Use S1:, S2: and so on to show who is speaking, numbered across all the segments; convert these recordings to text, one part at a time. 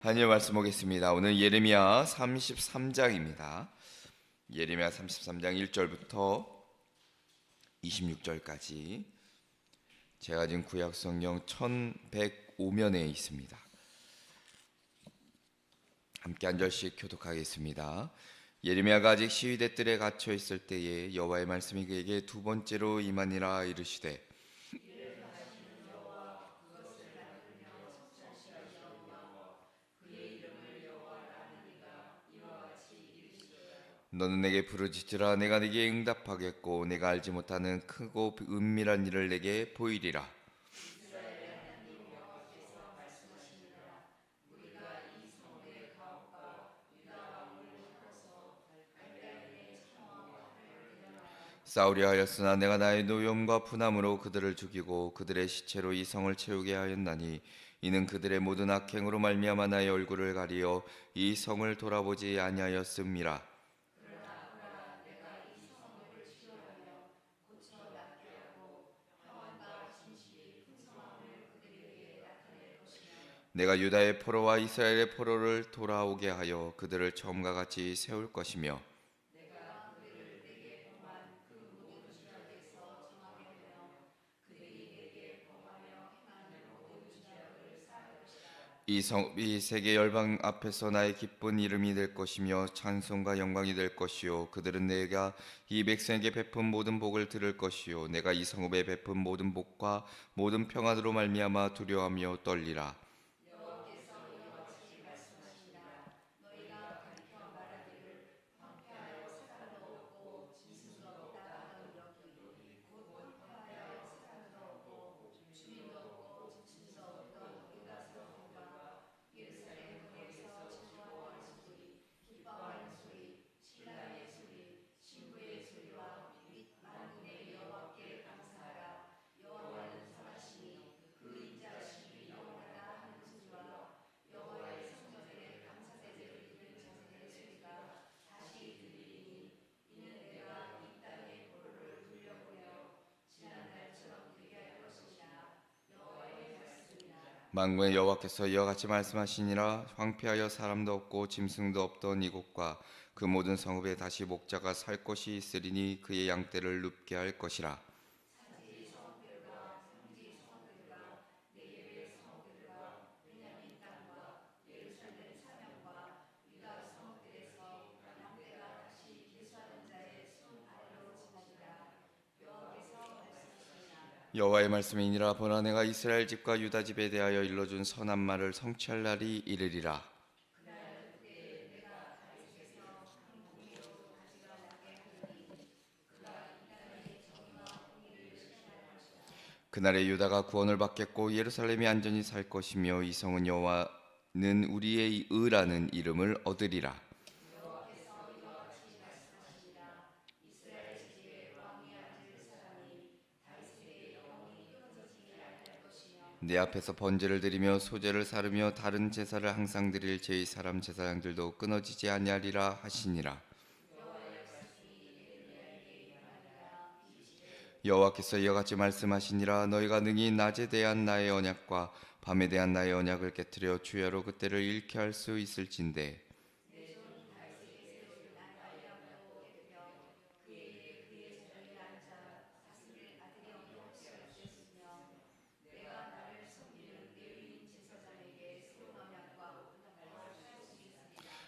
S1: 하나님의 말씀 보겠습니다. 오늘 예레미야 33장입니다. 예레미야 33장 1절부터 26절까지 제가 지금 구약성경 1105면에 있습니다. 함께 한 절씩 교독하겠습니다. 예레미야가 아직 시위대 뜰에 갇혀 있을 때에 여호와의 말씀이 그에게 두 번째로 임하니라. 이르시되 너는 내게 부르짖으라. 내가 네게 응답하겠고 내가 알지 못하는 크고 은밀한 일을 내게 보이리라. 싸우려 하였으나 내가 나의 노염과 분함으로 그들을 죽이고 그들의 시체로 이 성을 채우게 하였나니 이는 그들의 모든 악행으로 말미암아 나의 얼굴을 가리어 이 성을 돌아보지 아니하였음이라. 내가 유다의 포로와 이스라엘의 포로를 돌아오게 하여 그들을 처음과 같이 세울 것이며 이 세계 열방 앞에서 나의 기쁜 이름이 될 것이며 찬송과 영광이 될 것이요 그들은 내가 이 백성에게 베푼 모든 복을 들을 것이요 내가 이 성읍에 베푼 모든 복과 모든 평안으로 말미암아 두려워하며 떨리라. 만군의 여호와께서 이와 같이 말씀하시니라. 황폐하여 사람도 없고 짐승도 없던 이곳과 그 모든 성읍에 다시 목자가 살 곳이 있으리니 그의 양떼를 눕게 할 것이라. 여호와의 말씀이니라. 보라 내가 이스라엘 집과 유다 집에 대하여 일러준 선한 말을 성취할 날이 이르리라. 그날에 유다가 구원을 받겠고 예루살렘이 안전히 살 것이며 이 성은 여호와는 우리의 의라는 이름을 얻으리라. 내 앞에서 번제를 드리며 소제를 사르며 다른 제사를 항상 드릴 제 사람 제사장들도 끊어지지 아니하리라 하시니라. 여호와께서 이와 같이 말씀하시니라. 너희가 능히 낮에 대한 나의 언약과 밤에 대한 나의 언약을 깨뜨려 주야로 그때를 잃게 할 수 있을진데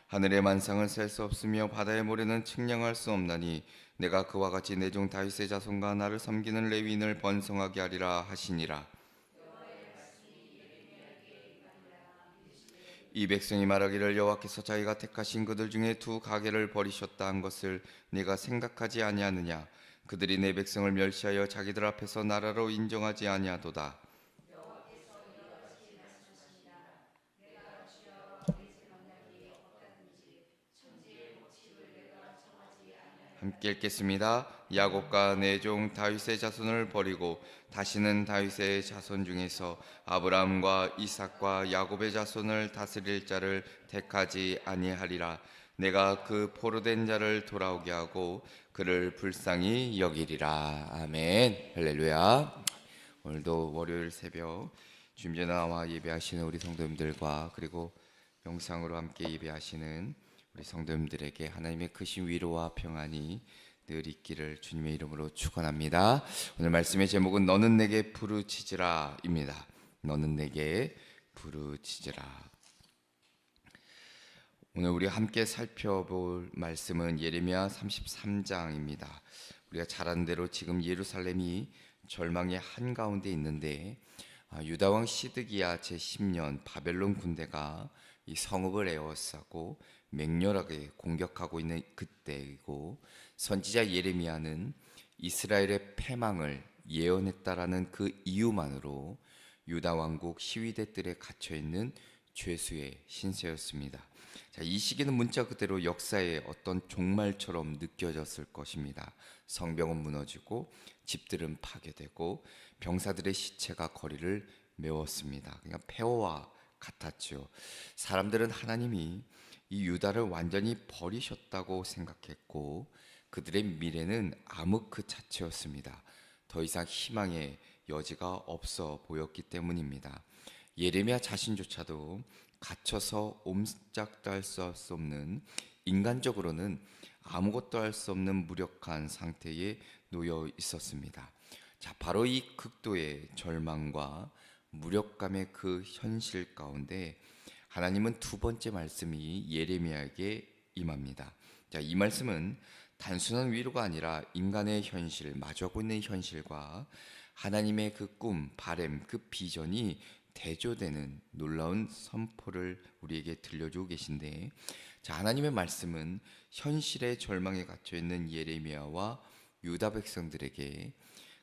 S1: 하늘의 만상을 셀 수 없으며 바다의 모래는 측량할 수 없나니 내가 그와 같이 내 종 다윗의 자손과 나를 섬기는 레위인을 번성하게 하리라 하시니라. 이 백성이 말하기를 여호와께서 자기가 택하신 그들 중에 두 가게를 버리셨다 한 것을 네가 생각하지 아니하느냐. 그들이 내 백성을 멸시하여 자기들 앞에서 나라로 인정하지 아니하도다. 함께 읽겠습니다. 야곱과 내 종 다윗의 자손을 버리고 다시는 다윗의 자손 중에서 아브라함과 이삭과 야곱의 자손을 다스릴 자를 택하지 아니하리라. 내가 그 포로된 자를 돌아오게 하고 그를 불쌍히 여기리라. 아멘. 할렐루야. 오늘도 월요일 새벽 주님께 나와 예배하시는 우리 성도님들과 그리고 영상으로 함께 예배하시는 우리 성도님들에게 하나님의 크신 위로와 평안이 늘 있기를 주님의 이름으로 축원합니다. 오늘 말씀의 제목은 너는 내게 부르짖으라입니다. 너는 내게 부르짖으라. 오늘 우리 함께 살펴볼 말씀은 예레미야 33장입니다. 우리가 잘 아는 대로 지금 예루살렘이 절망의 한가운데 있는데 유다왕 시드기야 제10년 바벨론 군대가 이 성읍을 에워싸고 맹렬하게 공격하고 있는 그때이고, 선지자 예레미야는 이스라엘의 패망을 예언했다라는 그 이유만으로 유다 왕국 시위대들에 갇혀 있는 죄수의 신세였습니다. 자, 이 시기는 문자 그대로 역사의 어떤 종말처럼 느껴졌을 것입니다. 성벽은 무너지고 집들은 파괴되고 병사들의 시체가 거리를 메웠습니다. 그냥 폐허와 같았죠. 사람들은 하나님이 이 유다를 완전히 버리셨다고 생각했고 그들의 미래는 암흑 그 자체였습니다. 더 이상 희망의 여지가 없어 보였기 때문입니다. 예레미야 자신조차도 갇혀서 옴짝도 할 수 없는, 인간적으로는 아무것도 할 수 없는 무력한 상태에 놓여 있었습니다. 자, 바로 이 극도의 절망과 무력감의 그 현실 가운데 하나님은 두 번째 말씀이 예레미야에게 임합니다. 자, 이 말씀은 단순한 위로가 아니라 인간의 현실, 마주하고 있는 현실과 하나님의 그 꿈, 바램, 그 비전이 대조되는 놀라운 선포를 우리에게 들려주고 계신데, 자, 하나님의 말씀은 현실의 절망에 갇혀 있는 예레미야와 유다 백성들에게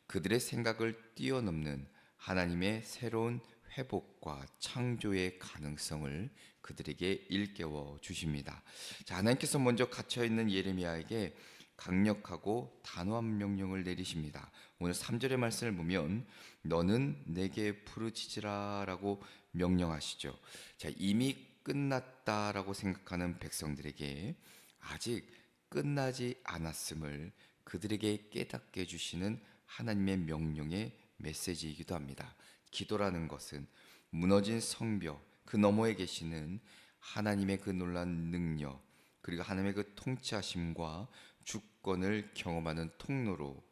S1: 그들의 생각을 뛰어넘는 하나님의 새로운 회복과 창조의 가능성을 그들에게 일깨워 주십니다. 자, 하나님께서 먼저 갇혀 있는 예레미야에게 강력하고 단호한 명령을 내리십니다. 오늘 3절의 말씀을 보면 너는 내게 부르짖으라라고 명령하시죠. 자, 이미 끝났다라고 생각하는 백성들에게 아직 끝나지 않았음을 그들에게 깨닫게 해주시는 하나님의 명령의 메시지이기도 합니다. 기도라는 것은 무너진 성벽 그 너머에 계시는 하나님의 그 놀라운 능력, 그리고 하나님의 그 통치하심과 주권을 경험하는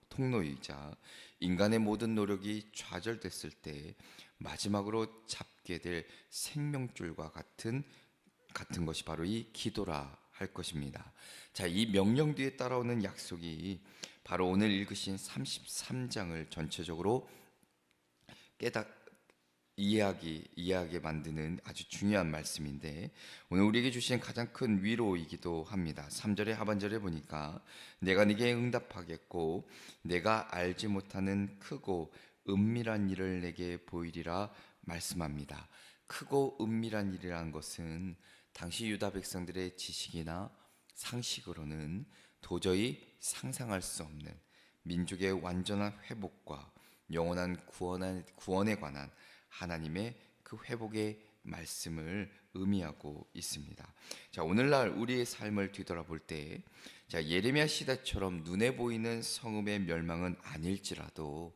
S1: 통로이자 인간의 모든 노력이 좌절됐을 때 마지막으로 잡게 될 생명줄과 같은 것이 바로 이 기도라 할 것입니다. 자, 이 명령 뒤에 따라오는 약속이 바로 오늘 읽으신 33장을 전체적으로 이해하게 만드는 아주 중요한 말씀인데, 오늘 우리에게 주신 가장 큰 위로이기도 합니다. 3절의 하반절에 보니까 내가 네게 응답하겠고 내가 알지 못하는 크고 은밀한 일을 내게 보이리라 말씀합니다. 크고 은밀한 일이라는 것은 당시 유다 백성들의 지식이나 상식으로는 도저히 상상할 수 없는 민족의 완전한 회복과 영원한 구원에 관한 하나님의 그 회복의 말씀을 의미하고 있습니다. 자, 오늘날 우리의 삶을 뒤돌아볼 때, 자, 예레미야 시대처럼 눈에 보이는 성읍의 멸망은 아닐지라도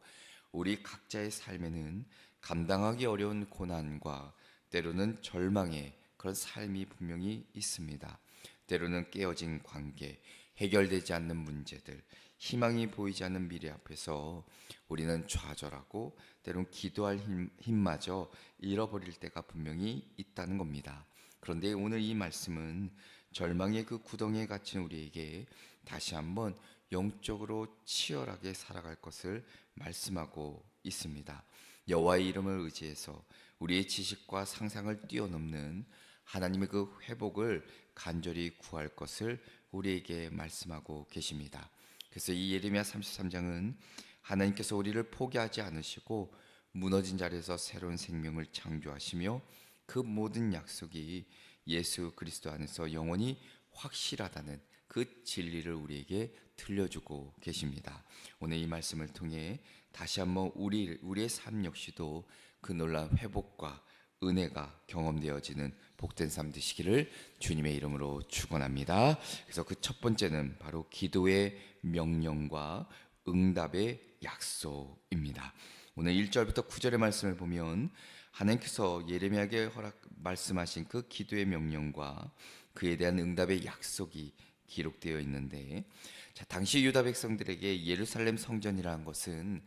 S1: 우리 각자의 삶에는 감당하기 어려운 고난과 때로는 절망의 그런 삶이 분명히 있습니다. 때로는 깨어진 관계, 해결되지 않는 문제들, 희망이 보이지 않는 미래 앞에서 우리는 좌절하고 때론 기도할 힘마저 잃어버릴 때가 분명히 있다는 겁니다. 그런데 오늘 이 말씀은 절망의 그 구덩이에 갇힌 우리에게 다시 한번 영적으로 치열하게 살아갈 것을 말씀하고 있습니다. 여호와의 이름을 의지해서 우리의 지식과 상상을 뛰어넘는 하나님의 그 회복을 간절히 구할 것을 우리에게 말씀하고 계십니다. 그래서 이 예레미야 33장은 하나님께서 우리를 포기하지 않으시고 무너진 자리에서 새로운 생명을 창조하시며 그 모든 약속이 예수 그리스도 안에서 영원히 확실하다는 그 진리를 우리에게 들려주고 계십니다. 오늘 이 말씀을 통해 다시 한번 우리의 삶 역시도 그 놀라운 회복과 은혜가 경험되어지는 복된 삶 되시기를 주님의 이름으로 축원합니다. 그래서 그 첫 번째는 바로 기도의 명령과 응답의 약속입니다. 오늘 1절부터 9절의 말씀을 보면 하나님께서 예레미야에게 말씀하신 그 기도의 명령과 그에 대한 응답의 약속이 기록되어 있는데, 자, 당시 유다 백성들에게 예루살렘 성전이라는 것은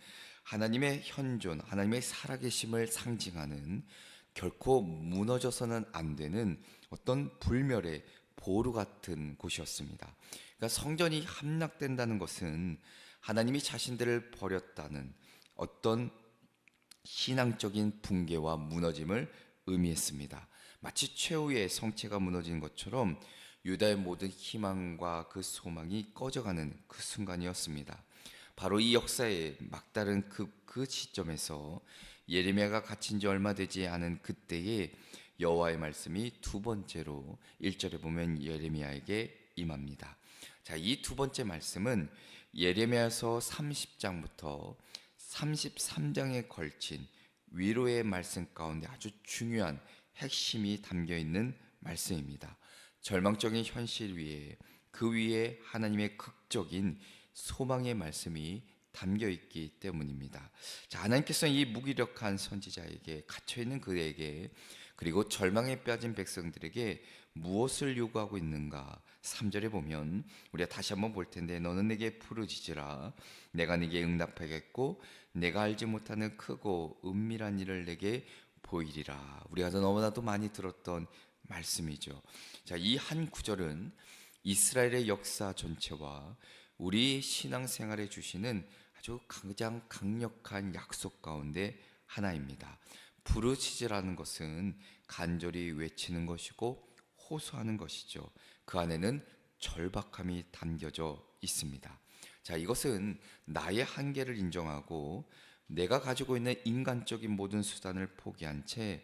S1: 하나님의 현존, 하나님의 살아계심을 상징하는 결코 무너져서는 안 되는 어떤 불멸의 보루 같은 곳이었습니다. 그러니까 성전이 함락된다는 것은 하나님이 자신들을 버렸다는 어떤 신앙적인 붕괴와 무너짐을 의미했습니다. 마치 최후의 성체가 무너진 것처럼 유다의 모든 희망과 그 소망이 꺼져가는 그 순간이었습니다. 바로 이 역사의 막다른 그 시점에서 예레미야가 갇힌 지 얼마 되지 않은 그때에 여호와의 말씀이 두 번째로 1절에 보면 예레미야에게 임합니다. 자, 이 두 번째 말씀은 예레미야서 30장부터 33장에 걸친 위로의 말씀 가운데 아주 중요한 핵심이 담겨 있는 말씀입니다. 절망적인 현실 위에 그 위에 하나님의 극적인 소망의 말씀이 담겨 있기 때문입니다. 자, 하나님께서는 이 무기력한 선지자에게 갇혀 있는 그에게 그리고 절망에 빠진 백성들에게 무엇을 요구하고 있는가? 3절에 보면 우리가 다시 한번 볼 텐데, 너는 내게 부르짖으라 내가 네게 응답하겠고 내가 알지 못하는 크고 은밀한 일을 내게 보이리라. 우리가 너무나도 많이 들었던 말씀이죠. 자, 이 한 구절은 이스라엘의 역사 전체와 우리 신앙생활에 주시는 아주 가장 강력한 약속 가운데 하나입니다. 부르짖으라는 것은 간절히 외치는 것이고 호소하는 것이죠. 그 안에는 절박함이 담겨져 있습니다. 자, 이것은 나의 한계를 인정하고 내가 가지고 있는 인간적인 모든 수단을 포기한 채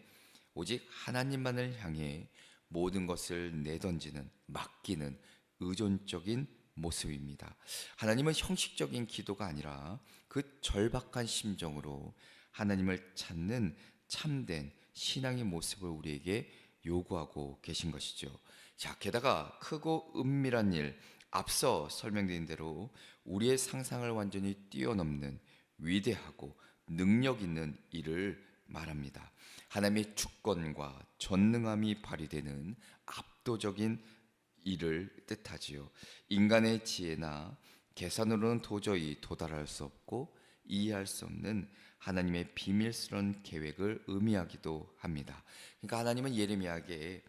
S1: 오직 하나님만을 향해 모든 것을 내던지는, 맡기는 의존적인 모습입니다. 하나님은 형식적인 기도가 아니라 그 절박한 심정으로 하나님을 찾는 참된 신앙의 모습을 우리에게 요구하고 계신 것이죠. 자, 게다가 크고 은밀한 일, 앞서 설명드린 대로 우리의 상상을 완전히 뛰어넘는 위대하고 능력 있는 일을 말합니다. 하나님의 주권과 전능함이 발휘되는 압도적인 일을 뜻하지요. 인간의 지혜나 계산으로는 도저히 도달할 수 없고 이해할 수 없는 하나님의 비밀스러운 계획을 의미하기도 합니다. 그러니까 하나님은 예레미야에게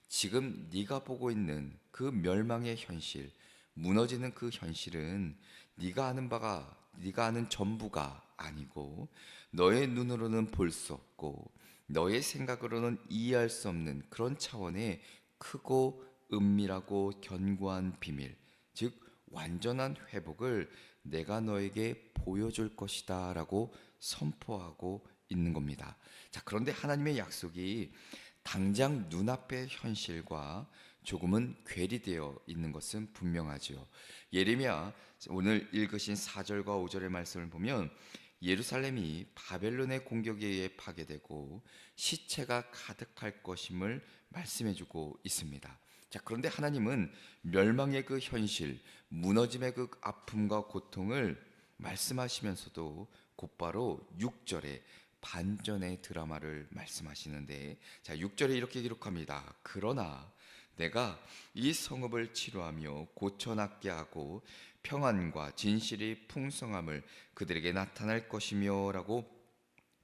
S1: 지금 네가 보고 있는 그 멸망의 현실, 무너지는 그 현실은 네가 아는 전부가 아니고 너의 눈으로는 볼 수 없고 너의 생각으로는 이해할 수 없는 그런 차원의 크고 은밀하고 견고한 비밀, 즉 완전한 회복을 내가 너에게 보여줄 것이다 라고 선포하고 있는 겁니다. 자, 그런데 하나님의 약속이 당장 눈앞의 현실과 조금은 괴리되어 있는 것은 분명하지요. 예레미야 오늘 읽으신 4절과 5절의 말씀을 보면 예루살렘이 바벨론의 공격에 의해 파괴되고 시체가 가득할 것임을 말씀해주고 있습니다. 자, 그런데 하나님은 멸망의 그 현실, 무너짐의 그 아픔과 고통을 말씀하시면서도 곧바로 6절에 반전의 드라마를 말씀하시는데, 자, 6절에 이렇게 기록합니다. 그러나 내가 이 성읍을 치료하며 고쳐낫게 하고 평안과 진실이 풍성함을 그들에게 나타날 것이며 라고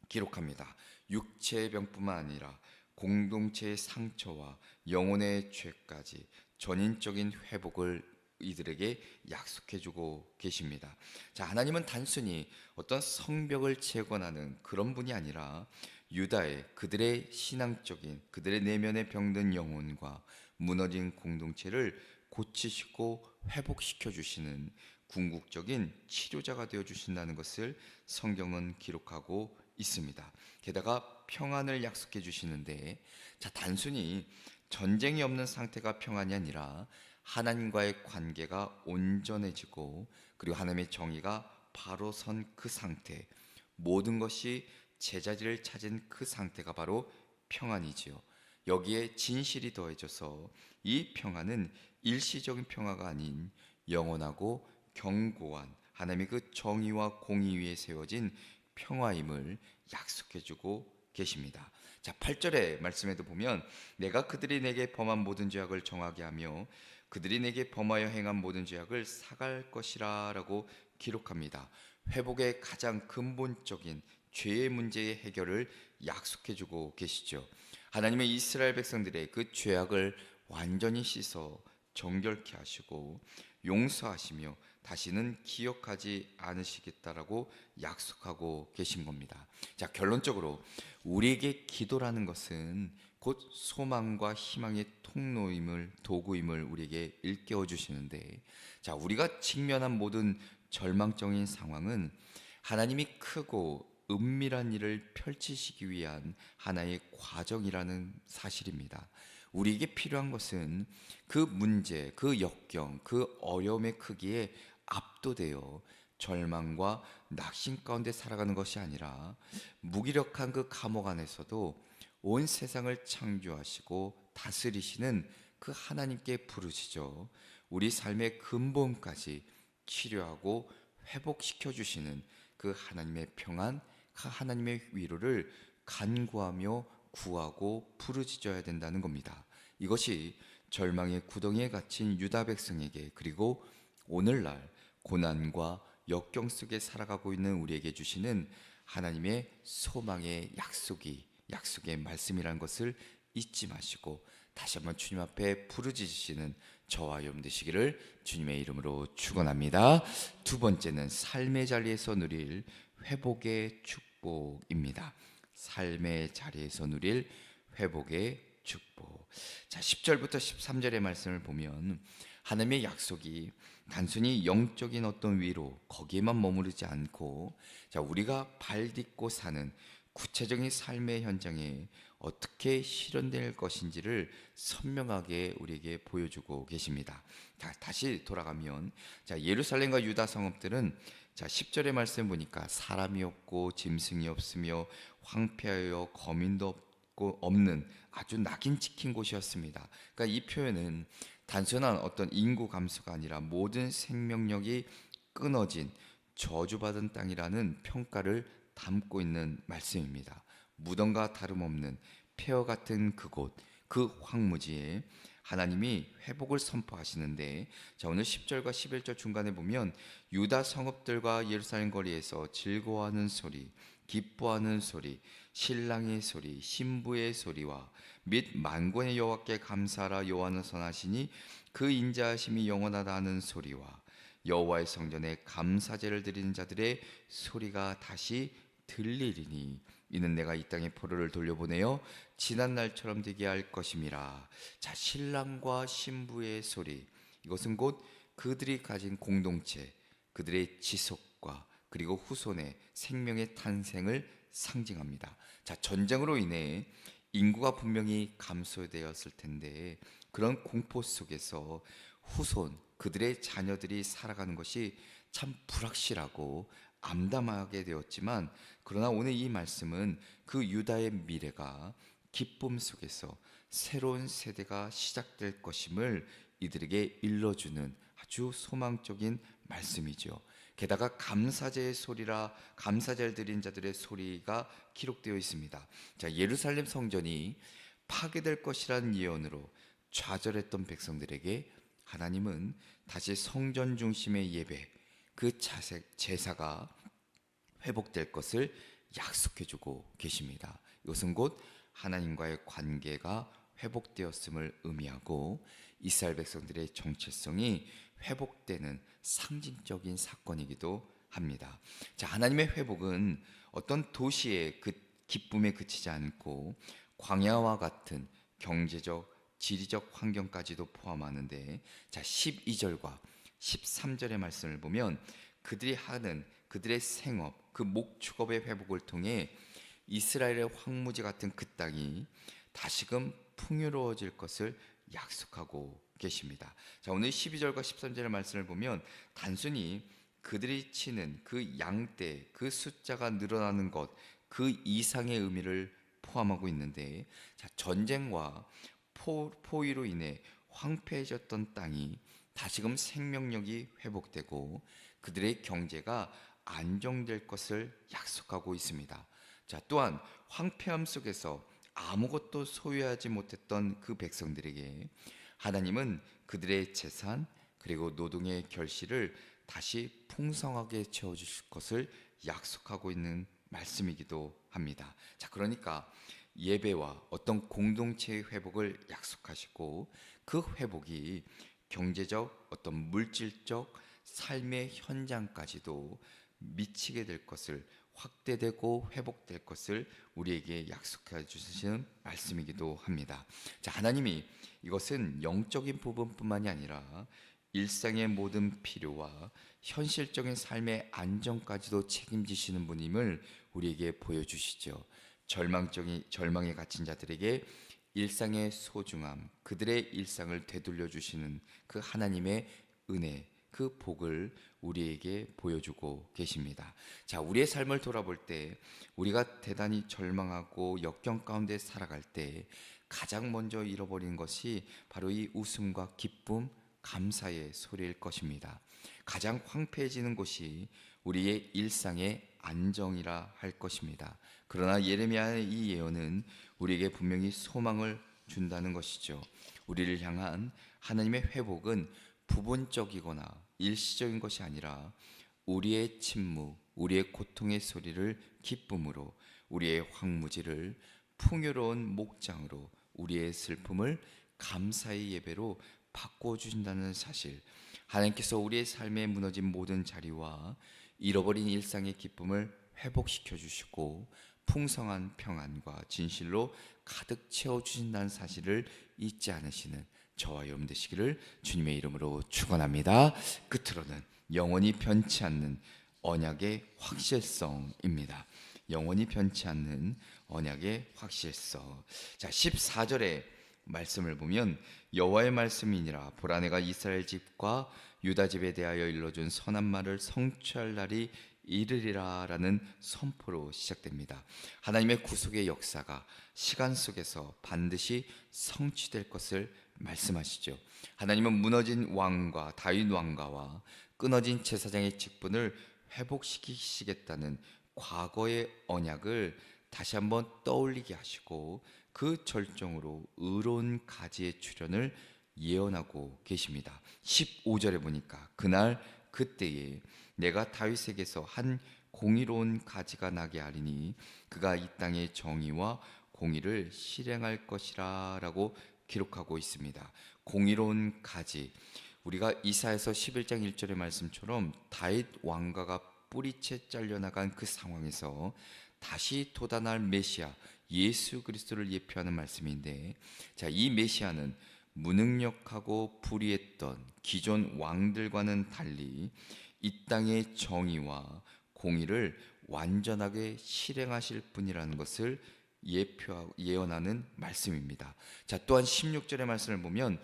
S1: 기록합니다. 육체의 병뿐만 아니라 공동체의 상처와 영혼의 죄까지 전인적인 회복을 이들에게 약속해주고 계십니다. 자, 하나님은 단순히 어떤 성벽을 재건하는 그런 분이 아니라 유다의 그들의 신앙적인 그들의 내면에 병든 영혼과 무너진 공동체를 고치시고 회복시켜 주시는 궁극적인 치료자가 되어 주신다는 것을 성경은 기록하고 있습니다. 게다가 평안을 약속해 주시는데, 자, 단순히 전쟁이 없는 상태가 평안이 아니라 하나님과의 관계가 온전해지고 그리고 하나님의 정의가 바로 선 그 상태, 모든 것이 제자리를 찾은 그 상태가 바로 평안이지요. 여기에 진실이 더해져서 이 평안은 일시적인 평화가 아닌 영원하고 견고한 하나님의 그 정의와 공의 위에 세워진 평화임을 약속해주고 계십니다. 자, 8절의 말씀에도 보면 내가 그들이 내게 범한 모든 죄악을 정하게 하며 그들이 내게 범하여 행한 모든 죄악을 사갈 것이라라고 기록합니다. 회복의 가장 근본적인 죄의 문제의 해결을 약속해 주고 계시죠. 하나님의 이스라엘 백성들의 그 죄악을 완전히 씻어 정결케 하시고 용서하시며 다시는 기억하지 않으시겠다라고 약속하고 계신 겁니다. 자, 결론적으로 우리에게 기도라는 것은 곧 소망과 희망의 통로임을, 도구임을 우리에게 일깨워 주시는데, 자, 우리가 직면한 모든 절망적인 상황은 하나님이 크고 은밀한 일을 펼치시기 위한 하나의 과정이라는 사실입니다. 우리에게 필요한 것은 그 문제, 그 역경, 그 어려움의 크기에 압도되어 절망과 낙심 가운데 살아가는 것이 아니라 무기력한 그 감옥 안에서도 온 세상을 창조하시고 다스리시는 그 하나님께 부르시죠. 우리 삶의 근본까지 치료하고 회복시켜 주시는 그 하나님의 평안, 그 하나님의 위로를 간구하며 구하고 부르짖어야 된다는 겁니다. 이것이 절망의 구덩이에 갇힌 유다 백성에게, 그리고 오늘날 고난과 역경 속에 살아가고 있는 우리에게 주시는 하나님의 소망의 약속의 말씀이라는 것을 잊지 마시고 다시 한번 주님 앞에 부르짖으시는 저와 여러분 되시기를 주님의 이름으로 축원합니다. 두 번째는 삶의 자리에서 누릴 회복의 축복입니다. 삶의 자리에서 누릴 회복의 축복. 자, 10절부터 13절의 말씀을 보면 하나님의 약속이 단순히 영적인 어떤 위로 거기에만 머무르지 않고, 자, 우리가 발 딛고 사는 구체적인 삶의 현장에 어떻게 실현될 것인지를 선명하게 우리에게 보여주고 계십니다. 다시 돌아가면, 자, 예루살렘과 유다 성읍들은, 자, 10절의 말씀 보니까 사람이 없고 짐승이 없으며 황폐하여 거민도 없는 아주 낙인 찍힌 곳이었습니다. 그러니까 이 표현은 단순한 어떤 인구 감소가 아니라 모든 생명력이 끊어진 저주받은 땅이라는 평가를 담고 있는 말씀입니다. 무덤과 다름없는 폐허 같은 그곳, 그 황무지에 하나님이 회복을 선포하시는데, 자, 오늘 10절과 11절 중간에 보면 유다 성읍들과 예루살렘 거리에서 즐거워하는 소리, 기뻐하는 소리, 신랑의 소리, 신부의 소리와 및 만군의 여호와께 감사하라, 여호와는 선하시니 그 인자하심이 영원하다 하는 소리와 여호와의 성전에 감사제를 드리는 자들의 소리가 다시 들리리니 이는 내가 이 땅에 포로를 돌려보내어 지난 날처럼 되게 할 것임이라. 자, 신랑과 신부의 소리, 이것은 곧 그들이 가진 공동체, 그들의 지속과 그리고 후손의 생명의 탄생을 상징합니다. 자, 전쟁으로 인해 인구가 분명히 감소되었을 텐데 그런 공포 속에서 후손, 그들의 자녀들이 살아가는 것이 참 불확실하고 암담하게 되었지만, 그러나 오늘 이 말씀은 그 유다의 미래가 기쁨 속에서 새로운 세대가 시작될 것임을 이들에게 일러주는 아주 소망적인 말씀이죠. 게다가 감사제의 소리라, 감사제를 드린 자들의 소리가 기록되어 있습니다. 자, 예루살렘 성전이 파괴될 것이라는 예언으로 좌절했던 백성들에게 하나님은 다시 성전 중심의 예배, 그 제사가 회복될 것을 약속해주고 계십니다. 이것은 곧 하나님과의 관계가 회복되었음을 의미하고 이스라엘 백성들의 정체성이 회복되는 상징적인 사건이기도 합니다. 자, 하나님의 회복은 어떤 도시의 그 기쁨에 그치지 않고 광야와 같은 경제적, 지리적 환경까지도 포함하는데, 자, 12절과 13절의 말씀을 보면 그들이 하는 그들의 생업, 그 목축업의 회복을 통해 이스라엘의 황무지 같은 그 땅이 다시금 풍요로워질 것을 약속하고 계십니다. 자, 오늘 12절과 13절의 말씀을 보면 단순히 그들이 치는 그 양떼, 그 숫자가 늘어나는 것, 그 이상의 의미를 포함하고 있는데, 자, 전쟁과 포위로 인해 황폐해졌던 땅이 다시금 생명력이 회복되고 그들의 경제가 안정될 것을 약속하고 있습니다. 자, 또한 황폐함 속에서 아무것도 소유하지 못했던 그 백성들에게 하나님은 그들의 재산 그리고 노동의 결실을 다시 풍성하게 채워주실 것을 약속하고 있는 말씀이기도 합니다. 자, 그러니까 예배와 어떤 공동체의 회복을 약속하시고 그 회복이 경제적 어떤 물질적 삶의 현장까지도 미치게 될 것을 확대되고 회복될 것을 우리에게 약속해 주시는 말씀이기도 합니다. 자, 하나님이 이것은 영적인 부분뿐만이 아니라 일상의 모든 필요와 현실적인 삶의 안정까지도 책임지시는 분임을 우리에게 보여주시죠. 절망에 갇힌 자들에게 일상의 소중함, 그들의 일상을 되돌려 주시는 그 하나님의 은혜, 그 복을 우리에게 보여주고 계십니다. 자, 우리의 삶을 돌아볼 때 우리가 대단히 절망하고 역경 가운데 살아갈 때 가장 먼저 잃어버린 것이 바로 이 웃음과 기쁨, 감사의 소리일 것입니다. 가장 황폐해지는 곳이 우리의 일상의 안정이라 할 것입니다. 그러나 예레미야의 이 예언은 우리에게 분명히 소망을 준다는 것이죠. 우리를 향한 하나님의 회복은 부분적이거나 일시적인 것이 아니라 우리의 침묵, 우리의 고통의 소리를 기쁨으로, 우리의 황무지를 풍요로운 목장으로, 우리의 슬픔을 감사의 예배로 바꿔주신다는 사실, 하나님께서 우리의 삶에 무너진 모든 자리와 잃어버린 일상의 기쁨을 회복시켜 주시고 풍성한 평안과 진실로 가득 채워주신다는 사실을 잊지 않으시는 저와 여러분 되시기를 주님의 이름으로 축원합니다. 끝으로는 영원히 변치 않는 언약의 확실성입니다. 영원히 변치 않는 언약의 확실성. 자, 14절에 말씀을 보면 여호와의 말씀이니라 보라 내가 이스라엘 집과 유다 집에 대하여 일러준 선한 말을 성취할 날이 이르리라라는 선포로 시작됩니다. 하나님의 구속의 역사가 시간 속에서 반드시 성취될 것을 말씀하시죠. 하나님은 무너진 왕과 다윗 왕가와 끊어진 제사장의 직분을 회복시키시겠다는 과거의 언약을 다시 한번 떠올리게 하시고 그 절정으로 의로운 가지의 출현을 예언하고 계십니다. 15절에 보니까 그날 그때에 내가 다윗에게서 한 공의로운 가지가 나게 하리니 그가 이 땅의 정의와 공의를 실행할 것이라 라고 기록하고 있습니다. 공의로운 가지, 우리가 이사야서 11장 1절의 말씀처럼 다윗 왕가가 뿌리채 잘려나간 그 상황에서 다시 돋아날 메시아 예수 그리스도를 예표하는 말씀인데, 자, 이 메시아는 무능력하고 불의했던 기존 왕들과는 달리 이 땅의 정의와 공의를 완전하게 실행하실 분이라는 것을 예언하는 말씀입니다. 자, 또한 16절의 말씀을 보면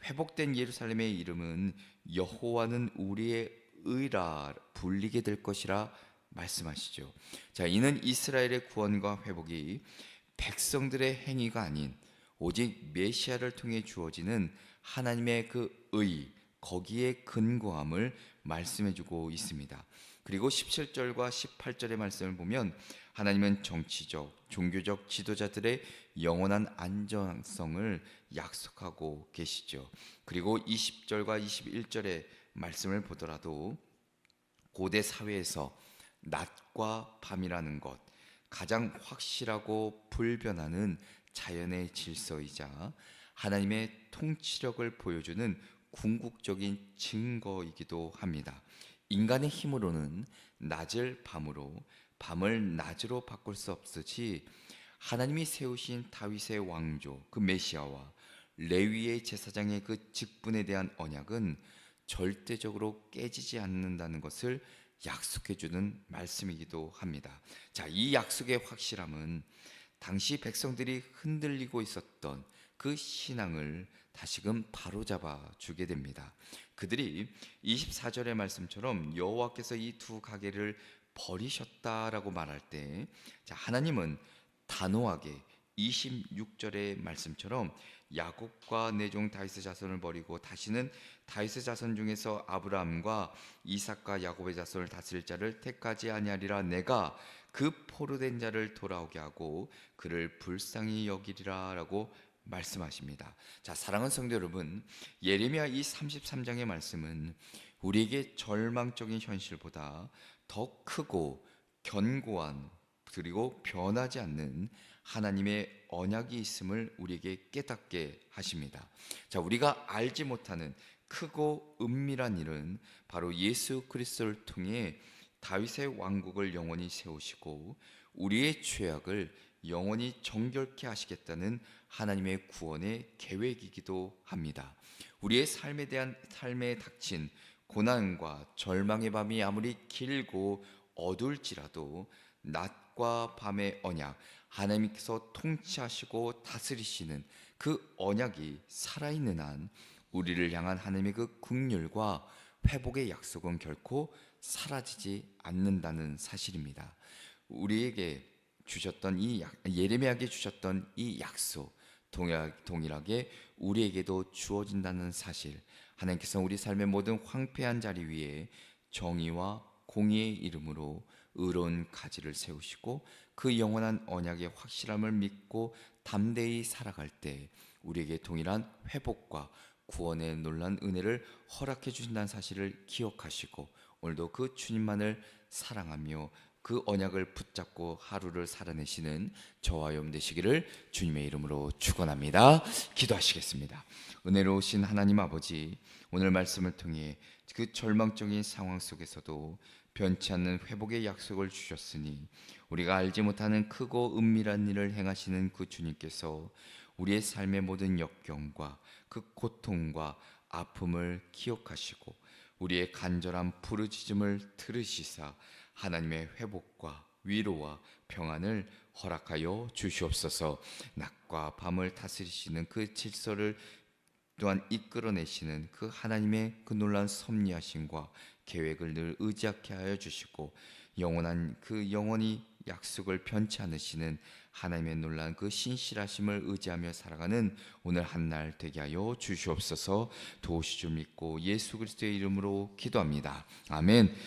S1: 회복된 예루살렘의 이름은 여호와는 우리의 의라 불리게 될 것이라 말씀하시죠. 자, 이는 이스라엘의 구원과 회복이 백성들의 행위가 아닌 오직 메시아를 통해 주어지는 하나님의 그 의, 거기에 근거함을 말씀해주고 있습니다. 그리고 17절과 18절의 말씀을 보면 하나님은 정치적, 종교적 지도자들의 영원한 안정성을 약속하고 계시죠. 그리고 20절과 21절의 말씀을 보더라도 고대 사회에서 낮과 밤이라는 것, 가장 확실하고 불변하는 자연의 질서이자 하나님의 통치력을 보여주는 궁극적인 증거이기도 합니다. 인간의 힘으로는 낮을 밤으로, 밤을 낮으로 바꿀 수 없으지 하나님이 세우신 다윗의 왕조, 그 메시아와 레위의 제사장의 그 직분에 대한 언약은 절대적으로 깨지지 않는다는 것을 약속해 주는 말씀이기도 합니다. 자, 이 약속의 확실함은 당시 백성들이 흔들리고 있었던 그 신앙을 다시금 바로잡아 주게 됩니다. 그들이 24절의 말씀처럼 여호와께서 이 두 가게를 버리셨다라고 말할 때, 자, 하나님은 단호하게 26절의 말씀처럼 야곱과 내 종 다윗의 자손을 버리고 다시는 다윗의 자손 중에서 아브라함과 이삭과 야곱의 자손을 다스릴 자를 택하지 아니하리라. 내가 그 포로된 자를 돌아오게 하고 그를 불쌍히 여기리라라고 말씀하십니다. 자, 사랑하는 성도 여러분, 예레미야 이 33장의 말씀은 우리에게 절망적인 현실보다 더 크고 견고한 그리고 변하지 않는 하나님의 언약이 있음을 우리에게 깨닫게 하십니다. 자, 우리가 알지 못하는 크고 은밀한 일은 바로 예수 그리스도를 통해 다윗의 왕국을 영원히 세우시고 우리의 죄악을 영원히 정결케 하시겠다는 하나님의 구원의 계획이기도 합니다. 우리의 삶에 닥친 고난과 절망의 밤이 아무리 길고 어두울지라도 낮과 밤의 언약, 하나님께서 통치하시고 다스리시는 그 언약이 살아있는 한 우리를 향한 하나님의 그 긍휼과 회복의 약속은 결코 사라지지 않는다는 사실입니다. 우리에게 주셨던 예레미야에게 주셨던 이 약속, 동일하게 우리에게도 주어진다는 사실, 하나님께서 우리 삶의 모든 황폐한 자리 위에 정의와 공의의 이름으로 의로운 가지를 세우시고 그 영원한 언약의 확실함을 믿고 담대히 살아갈 때 우리에게 동일한 회복과 구원의 놀라운 은혜를 허락해 주신다는 사실을 기억하시고 오늘도 그 주님만을 사랑하며 그 언약을 붙잡고 하루를 살아내시는 저와 여러분 되시기를 주님의 이름으로 축원합니다. 기도하시겠습니다. 은혜로우신 하나님 아버지, 오늘 말씀을 통해 그 절망적인 상황 속에서도 변치 않는 회복의 약속을 주셨으니 우리가 알지 못하는 크고 은밀한 일을 행하시는 그 주님께서 우리의 삶의 모든 역경과 그 고통과 아픔을 기억하시고 우리의 간절한 부르짖음을 들으시사 하나님의 회복과 위로와 평안을 허락하여 주시옵소서. 낮과 밤을 다스리시는 그 질서를 또한 이끌어내시는 그 하나님의 그 놀라운 섭리하심과 계획을 늘 의지하게 하여 주시고 영원한 그 영원히 약속을 변치 않으시는 하나님의 놀라운 그 신실하심을 의지하며 살아가는 오늘 한날 되게 하여 주시옵소서. 도우시 줄 믿고 예수 그리스도의 이름으로 기도합니다. 아멘.